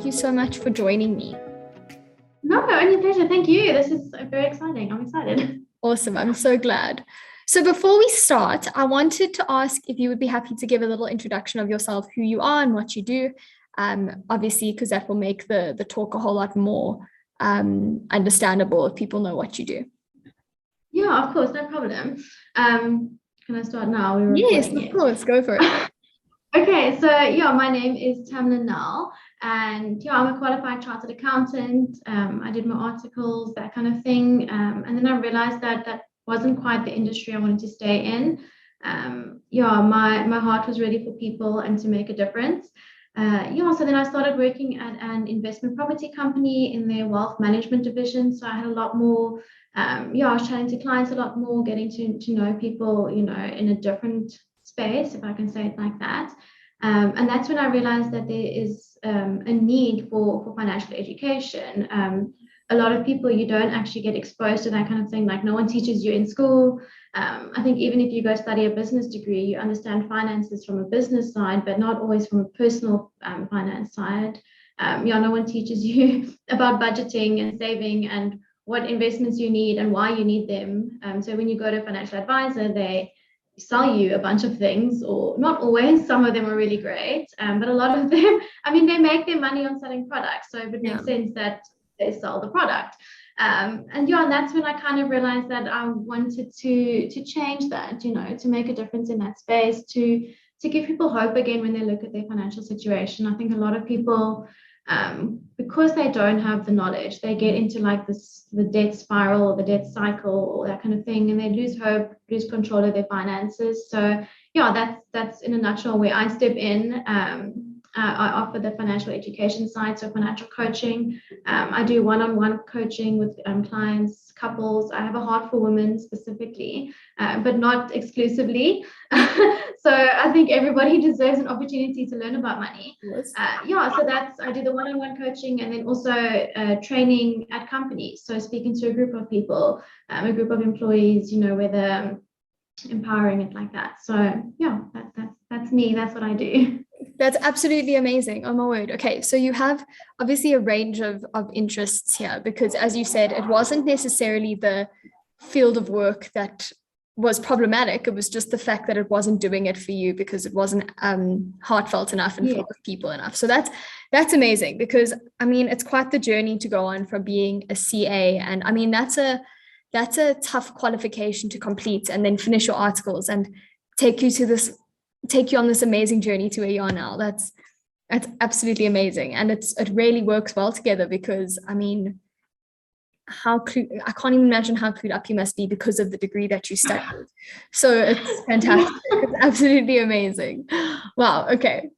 you so much for joining me. No, only pleasure. Thank you. This is very exciting. I'm excited. Awesome. I'm so glad. So before we start, I wanted to ask if you would be happy to give a little introduction of yourself, who you are and what you do. Obviously, because that will make the talk a whole lot more understandable if people know what you do. Yeah, of course, no problem. Can I start now? Yes, of course. Go for it. Okay, so yeah, my name is Tamlyn Nel, and yeah, I'm a qualified chartered accountant. I did my articles, that kind of thing, and then I realized that that wasn't quite the industry I wanted to stay in. Yeah, my heart was really for people and to make a difference. Yeah, so then I started working at an investment property company in their wealth management division. So I had a lot more, yeah, I was chatting to clients a lot more, getting to know people, you know, in a different space, if I can say it like that. And that's when I realized that there is a need for financial education. A lot of people, you don't actually get exposed to that kind of thing. Like no one teaches you in school. I think even if you go study a business degree, you understand finances from a business side, but not always from a personal finance side. Yeah, no one teaches you about budgeting and saving and what investments you need and why you need them. So when you go to a financial advisor, they sell you a bunch of things, or not always, some of them are really great, but a lot of them, I mean, they make their money on selling products, so it would make sense that they sell the product. And yeah, and that's when I kind of realized that I wanted to change that, you know, to make a difference in that space, to give people hope again when they look at their financial situation. I think a lot of people, because they don't have the knowledge, they get into like the debt spiral or the debt cycle or that kind of thing, and they lose hope, lose control of their finances. So yeah, that's in a nutshell where I step in. I offer the financial education side, so financial coaching. I do one-on-one coaching with clients, couples. I have a heart for women specifically, but not exclusively. So I think everybody deserves an opportunity to learn about money. Yes. Yeah, so I do the one-on-one coaching, and then also training at companies. So speaking to a group of people, a group of employees, you know, whether empowering it like that. So yeah, that's me. That's what I do. That's absolutely amazing. Oh my word. Okay. So you have obviously a range of interests here, because as you said, it wasn't necessarily the field of work that was problematic. It was just the fact that it wasn't doing it for you because it wasn't heartfelt enough and full of people enough. So that's amazing, because I mean, it's quite the journey to go on from being a CA. And I mean, that's a tough qualification to complete and then finish your articles and take you on this amazing journey to where you are now. That's absolutely amazing. And it really works well together, because I mean, I can't even imagine how clued up you must be because of the degree that you studied. So it's fantastic. It's absolutely amazing. Wow. Okay.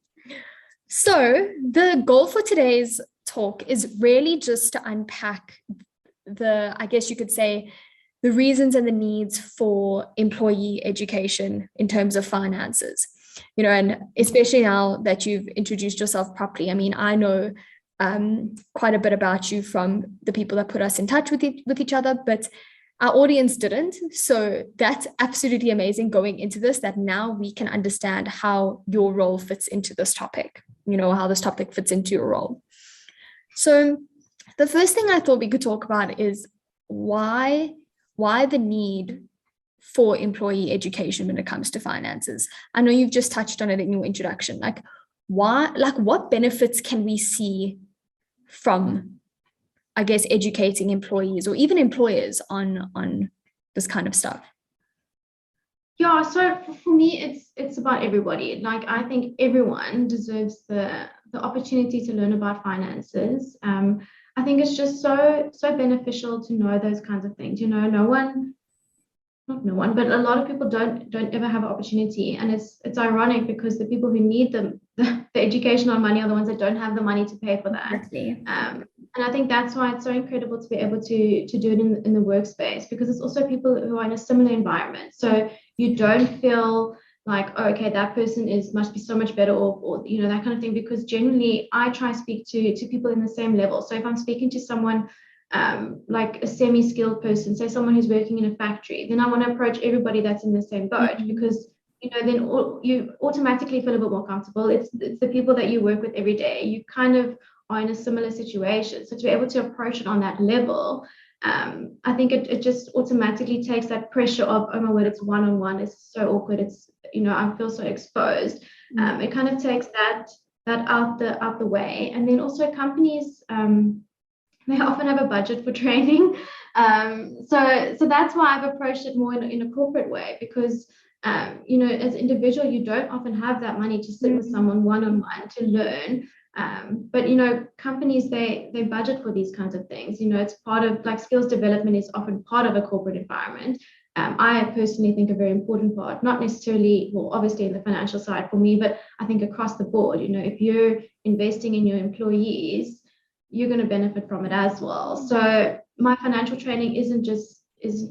So the goal for today's talk is really just to unpack I guess you could say, the reasons and the needs for employee education in terms of finances, you know, and especially now that you've introduced yourself properly. I mean, I know quite a bit about you from the people that put us in touch with each other, but our audience didn't. So that's absolutely amazing going into this, that now we can understand how your role fits into this topic, you know, how this topic fits into your role. So the first thing I thought we could talk about is why the need for employee education when it comes to finances. I know you've just touched on it in your introduction. Like what benefits can we see from, I guess, educating employees or even employers on this kind of stuff? Yeah, so for me, it's about everybody. Like I think everyone deserves the opportunity to learn about finances. I think it's just so beneficial to know those kinds of things. You know, not no one, but a lot of people don't ever have an opportunity, and it's ironic because the people who need the education on money are the ones that don't have the money to pay for that. Exactly. And I think that's why it's so incredible to be able to do it in the workspace, because it's also people who are in a similar environment. So you don't feel like, oh, okay, that person must be so much better, or you know, that kind of thing, because generally I try to speak to people in the same level. So if I'm speaking to someone like a semi-skilled person, say someone who's working in a factory, then I want to approach everybody that's in the same boat, because you know, then you automatically feel a bit more comfortable. It's the people that you work with every day. You kind of are in a similar situation. So to be able to approach it on that level, I think it just automatically takes that pressure of, oh my word, it's one-on-one, it's so awkward, it's, I feel so exposed. It kind of takes that out the way. And then also companies, they often have a budget for training. So that's why I've approached it more in a corporate way, because as an individual, you don't often have that money to sit with someone one-on-one to learn. But companies, they budget for these kinds of things. It's part of, like, skills development is often part of a corporate environment. I personally think a very important part, not necessarily, well, obviously in the financial side for me, but I think across the board, if you're investing in your employees, you're going to benefit from it as well. So my financial training isn't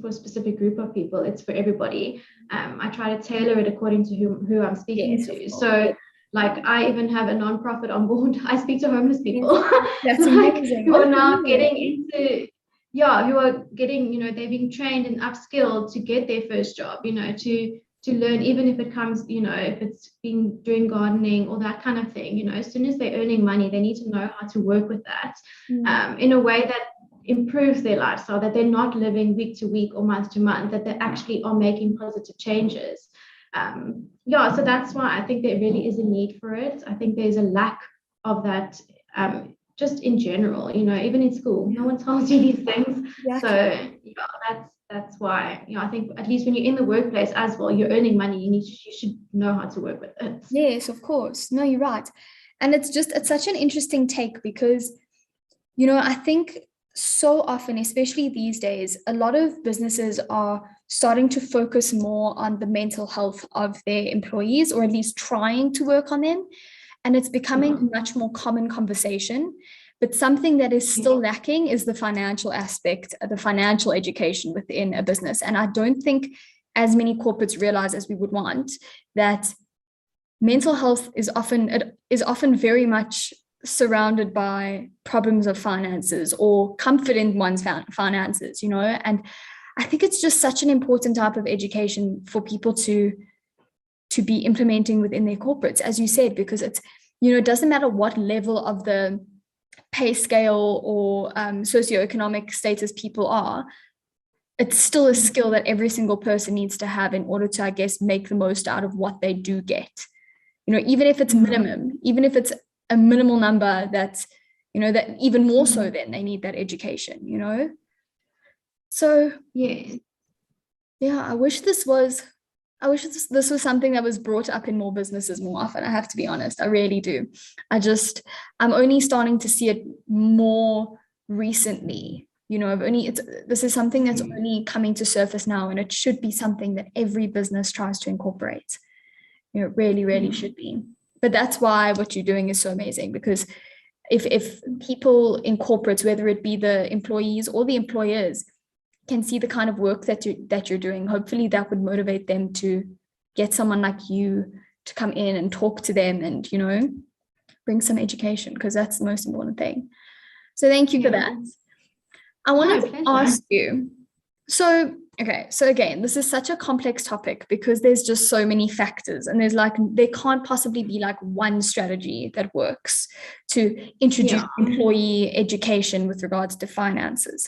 for a specific group of people, it's for everybody. I try to tailor it according to who I'm speaking to. So like, I even have a non-profit on board. I speak to homeless people. That's amazing. Who are now getting into, who are getting, they're being trained and upskilled to get their first job, to learn, even if it comes, if it's doing gardening or that kind of thing, as soon as they're earning money, they need to know how to work with that in a way that improves their lifestyle, that they're not living week to week or month to month, that they actually are making positive changes. So that's why I think there really is a need for it. I think there's a lack of that, just in general, even in school, no one tells you these things. Exactly. So that's why, I think at least when you're in the workplace as well, you're earning money, you should know how to work with it. Yes, of course. No, you're right. And it's such an interesting take, because, I think so often, especially these days, a lot of businesses are starting to focus more on the mental health of their employees, or at least trying to work on them. And it's becoming a much more common conversation. But something that is still lacking is the financial aspect, the financial education within a business. And I don't think as many corporates realize as we would want that mental health is often very much surrounded by problems of finances or comfort in one's finances, and I think it's just such an important type of education for people to be implementing within their corporates, as you said, because it's, it doesn't matter what level of the pay scale or socioeconomic status people are, it's still a skill that every single person needs to have in order to, I guess, make the most out of what they do get. Even if it's minimum, even if it's a minimal number, that's, that even more so then they need that education, So yeah, I wish this was something that was brought up in more businesses more often. I have to be honest, I really do. I'm only starting to see it more recently. This is something that's only coming to surface now, and it should be something that every business tries to incorporate. It really, really should be. But that's why what you're doing is so amazing, because if people in corporates, whether it be the employees or the employers, can see the kind of work that you're doing, hopefully that would motivate them to get someone like you to come in and talk to them and, bring some education, because that's the most important thing. So thank you for that. I wanted to ask you, so again, this is such a complex topic because there's just so many factors, and there can't possibly be like one strategy that works to introduce employee education with regards to finances.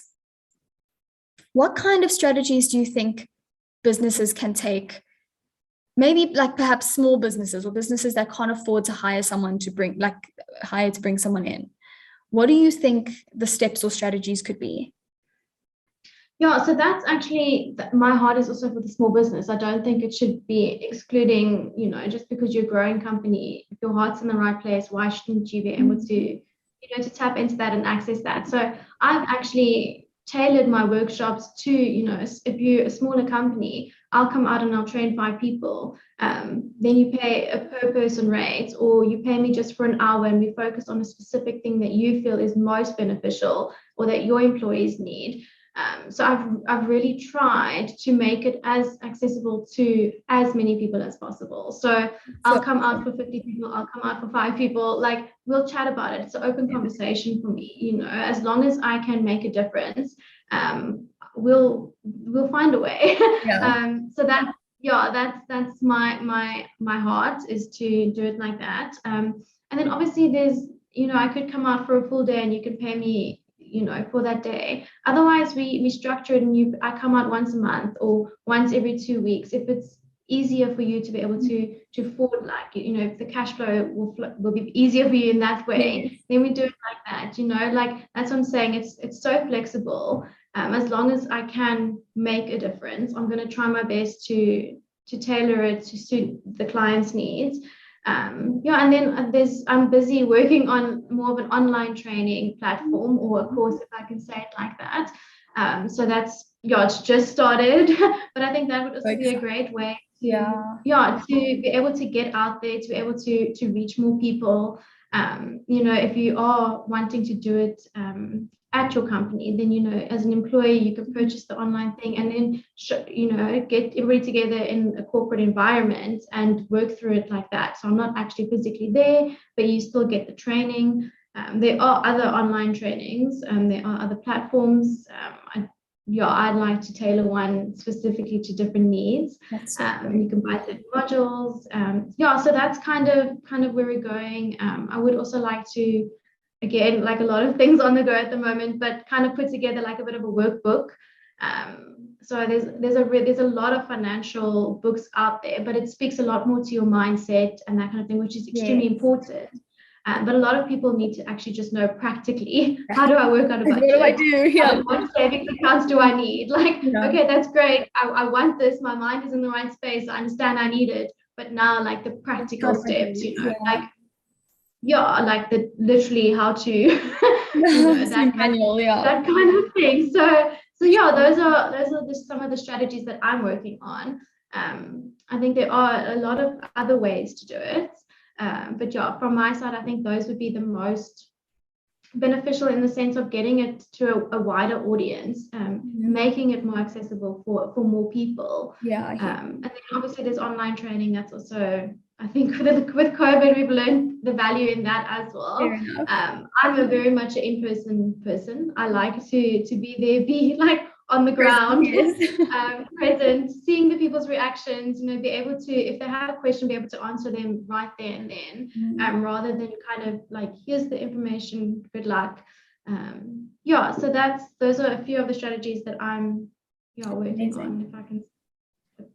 What kind of strategies do you think businesses can take? Maybe like perhaps small businesses or businesses that can't afford to hire someone to bring someone in. What do you think the steps or strategies could be? Yeah, so that's actually, my heart is also for the small business. I don't think it should be excluding, just because you're a growing company, if your heart's in the right place, why shouldn't you be able to, to tap into that and access that? So I've actually tailored my workshops to, if you're a smaller company, I'll come out and I'll train 5 people. Then you pay a per person rate, or you pay me just for an hour and we focus on a specific thing that you feel is most beneficial or that your employees need. So I've really tried to make it as accessible to as many people as possible. So I'll come out for 50 people, I'll come out for 5 people, like we'll chat about it. It's an open conversation for me, as long as I can make a difference, we'll find a way. So that's my heart, is to do it like that. And then obviously there's, I could come out for a full day and you can pay me, for that day. Otherwise, we structure it and I come out once a month or once every 2 weeks. If it's easier for you to be able to afford, like, if the cash flow will be easier for you in that way, then we do it like that, like that's what I'm saying. It's so flexible. As long as I can make a difference, I'm going to try my best to tailor it to suit the client's needs. And then I'm busy working on more of an online training platform, or a course, if I can say it like that. So that's, it's just started, but I think that would also be a great way to be able to get out there, to be able to reach more people. If you are wanting to do it at your company, then as an employee you can purchase the online thing and then get everybody together in a corporate environment and work through it like that. So I'm not actually physically there, but you still get the training. There are other online trainings, there are other platforms. I'd like to tailor one specifically to different needs. You can buy certain modules. So that's kind of where we're going. I would also like to, again, like a lot of things on the go at the moment, but kind of put together like a bit of a workbook. So there's a lot of financial books out there, but it speaks a lot more to your mindset and that kind of thing, which is extremely important. But a lot of people need to actually just know practically, how do I work out a budget? What do I do? Yeah. What savings accounts do I need? Like, okay, that's great. I want this. My mind is in the right space. I understand I need it. But now, like the practical steps, like the literally how to, that kind of thing. So those are just some of the strategies that I'm working on. I think there are a lot of other ways to do it. But from my side, I think those would be the most beneficial in the sense of getting it to a wider audience, making it more accessible for more people. And then obviously there's online training. That's also, I think with COVID, we've learned the value in that as well. I'm a very much an in-person person. I like to be there, be like on the ground, present, seeing the people's reactions, be able to, if they have a question, be able to answer them right there and then, rather than kind of like, here's the information, good luck. So those are a few of the strategies that I'm working on, if I can.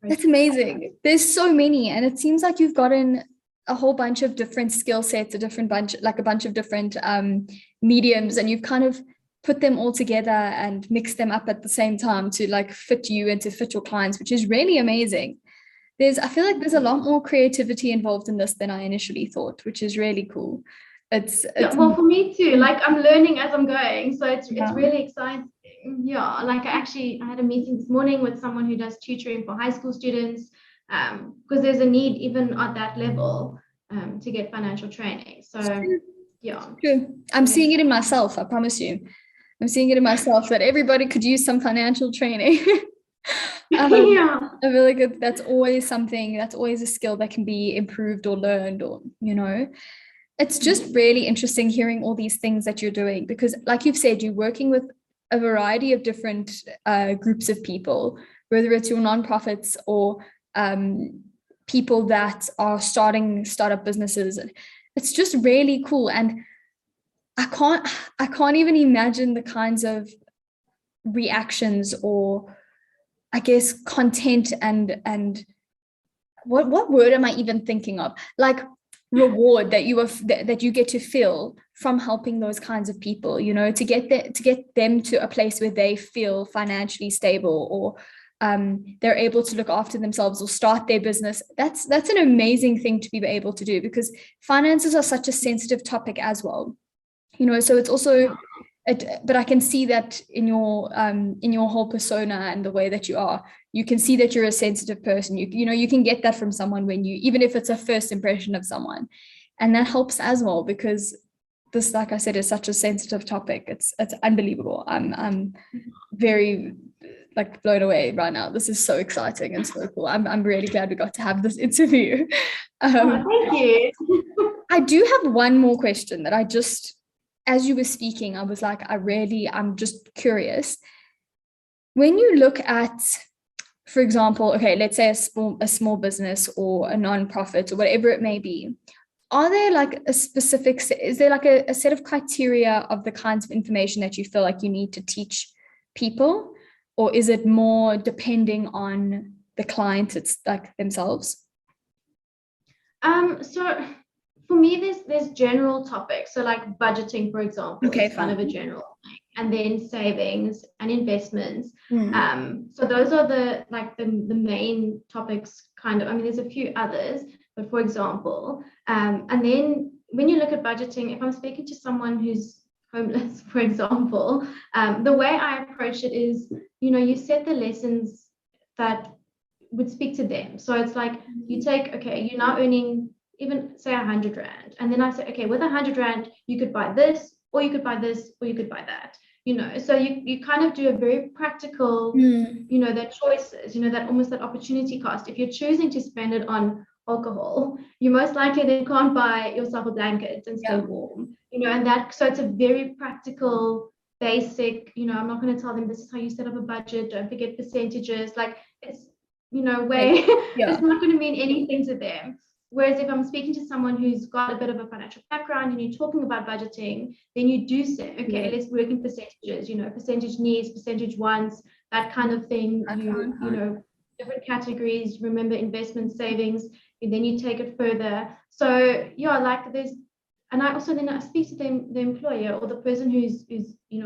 That's amazing. There's so many, and it seems like you've gotten a whole bunch of different skill sets, a bunch of different mediums, and you've kind of put them all together and mix them up at the same time to like fit you and to fit your clients, which is really amazing. I feel like there's a lot more creativity involved in this than I initially thought, which is really cool. It's well, for me too, like I'm learning as I'm going, so it's really exciting. Like I had a meeting this morning with someone who does tutoring for high school students, because there's a need even at that level to get financial training. So true. I'm seeing it in myself, I promise you. I'm seeing it in myself that everybody could use some financial training. I feel like that's always a skill that can be improved or learned, or it's just really interesting hearing all these things that you're doing, because like you've said, you're working with a variety of different groups of people, whether it's your nonprofits or people that are starting startup businesses. It's just really cool. And I can't even imagine the kinds of reactions, or I guess content and what word am I even thinking of? Like reward that you get to feel from helping those kinds of people, to get them to a place where they feel financially stable, or they're able to look after themselves or start their business. That's an amazing thing to be able to do, because finances are such a sensitive topic as well. So it's also, but I can see that in your whole persona and the way that you can see that you're a sensitive person. You can get that from someone even if it's a first impression of someone, and that helps as well, because this, like I said, is such a sensitive topic. It's unbelievable. I'm very like blown away right now. This is so exciting and so cool. I'm really glad we got to have this interview. Thank you. I do have one more question that as you were speaking, I was like, I'm just curious. When you look at, for example, okay, let's say a small business or a nonprofit or whatever it may be, are there like a specific, is there like a set of criteria of the kinds of information that you feel like you need to teach people? Or is it more depending on the client, it's like themselves? So for me, there's general topics. So like budgeting, for example, Okay, is kind of a fine. general thing. And then savings and investments. Mm. So those are the main topics kind of. I mean, there's a few others, but for example, and then when you look at budgeting, if I'm speaking to someone who's homeless, for example, the way I approach it is, you set the lessons that would speak to them. So it's like you take, okay, you're now earning even say 100 rand. And then I say, okay, with 100 rand, you could buy this, or you could buy this, or you could buy that. So you kind of do a very practical, that choices, that almost that opportunity cost. If you're choosing to spend it on alcohol, you most likely then can't buy yourself a blanket and stay warm, and that, so it's a very practical, basic, I'm not going to tell them this is how you set up a budget, don't forget percentages, like it's, way, Yeah. it's not going to mean anything to them. Whereas if I'm speaking to someone who's got a bit of a financial background and you're talking about budgeting, then you do say, okay, let's work in percentages, percentage needs, percentage wants, that kind of thing. Different categories, remember investment, savings, and then you take it further. So yeah, like and I also then I speak to the employer or the person who's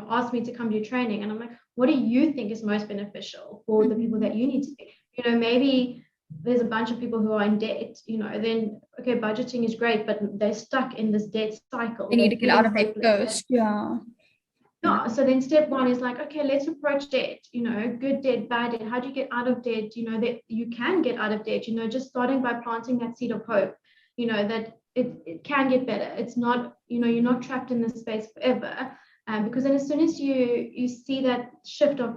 asked me to come do training, and I'm like, what do you think is most beneficial for the people that you need to be? Maybe there's a bunch of people who are in debt, then okay, budgeting is great, but they're stuck in this debt cycle. They need to get out of it first. Yeah. So then step one is like, okay, let's approach debt, good debt, bad debt. How do you get out of debt? That you can get out of debt, just starting by planting that seed of hope, that it can get better. It's not, you're not trapped in this space forever. Because then as soon as you see that shift of,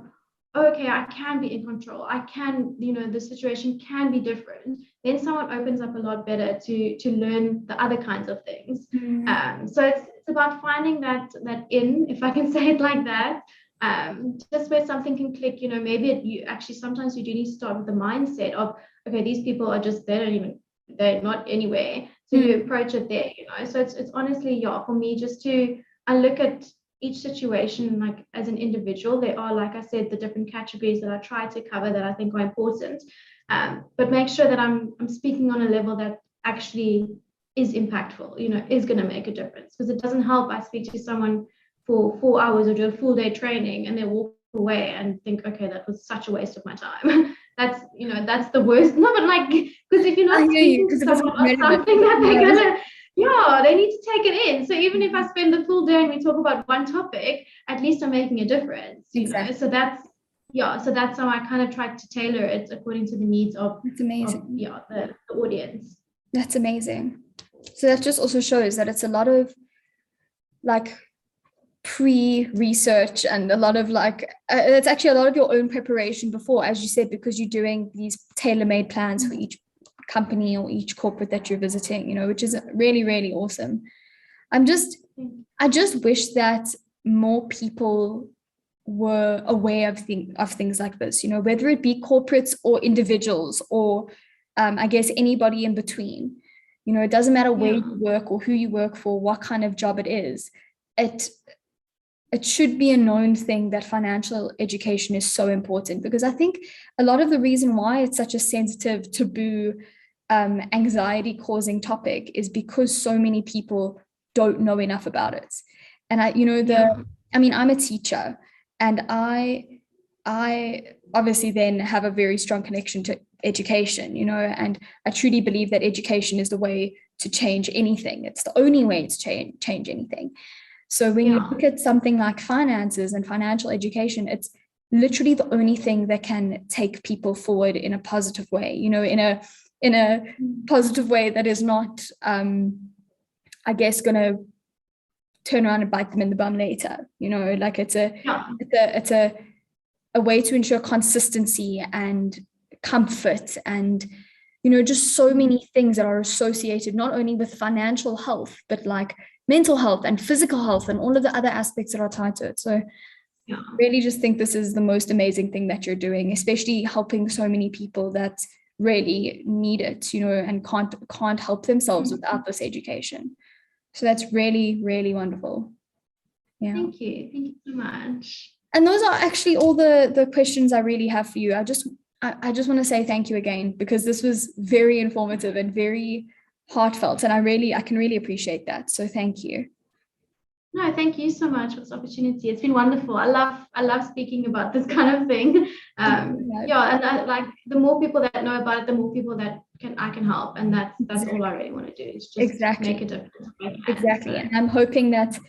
okay, I can be in control, I can, the situation can be different, then someone opens up a lot better to learn the other kinds of things. So it's about finding that if I can say it like that, just where something can click, maybe sometimes you do need to start with the mindset of, okay, these people are just, they're not anywhere, so you approach it there, so it's honestly, for me, just I look at each situation like as an individual. There are, like I said, the different categories that I try to cover that I think are important, but make sure that I'm speaking on a level that actually is impactful, is going to make a difference. Because it doesn't help I speak to someone for 4 hours or do a full day training and they walk away and think, okay, that was such a waste of my time. That's the worst. No, but like, because if you're not speaking to someone on something that they're gonna, they need to take it in. So even if I spend the full day and we talk about one topic, at least I'm making a difference. Exactly. So that's how I kind of try to tailor it according to the needs of, That's amazing. The audience. That's amazing. So that just also shows that it's a lot of like pre-research and a lot of like it's actually a lot of your own preparation before, as you said, because you're doing these tailor-made plans for each company or each corporate that you're visiting, which is really, really awesome. I just wish that more people were aware of things like this, whether it be corporates or individuals or I guess anybody in between. It doesn't matter where you work or who you work for, what kind of job it is. It should be a known thing that financial education is so important, because I think a lot of the reason why it's such a sensitive, taboo, anxiety causing topic is because so many people don't know enough about it. And I'm a teacher, and I obviously then have a very strong connection to education, and I truly believe that education is the way to change anything. It's the only way to change anything. So when you look at something like finances and financial education, it's literally the only thing that can take people forward in a positive way, in a positive way that is not, I guess, going to turn around and bite them in the bum later. Like it's a way to ensure consistency and comfort and, just so many things that are associated not only with financial health, but like mental health and physical health and all of the other aspects that are tied to it. So really just think this is the most amazing thing that you're doing, especially helping so many people that really need it, and can't help themselves without this education. So that's really, really wonderful. Yeah. Thank you so much. And those are actually all the questions I really have for you. I just want to say thank you again, because this was very informative and very heartfelt, and I can really appreciate that. So thank you. No, thank you so much for this opportunity. It's been wonderful. I love speaking about this kind of thing. Yeah, and like the more people that know about it, the more people that I can help, and that's Exactly. all I really want to do is just make a difference. Exactly, and I'm hoping that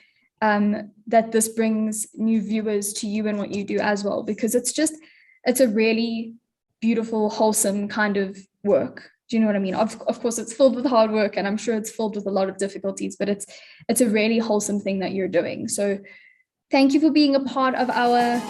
that this brings new viewers to you and what you do as well, because it's a really beautiful, wholesome kind of work. Do you know what I mean? Of course, it's filled with hard work, and I'm sure it's filled with a lot of difficulties, but it's a really wholesome thing that you're doing. So thank you for being a part of our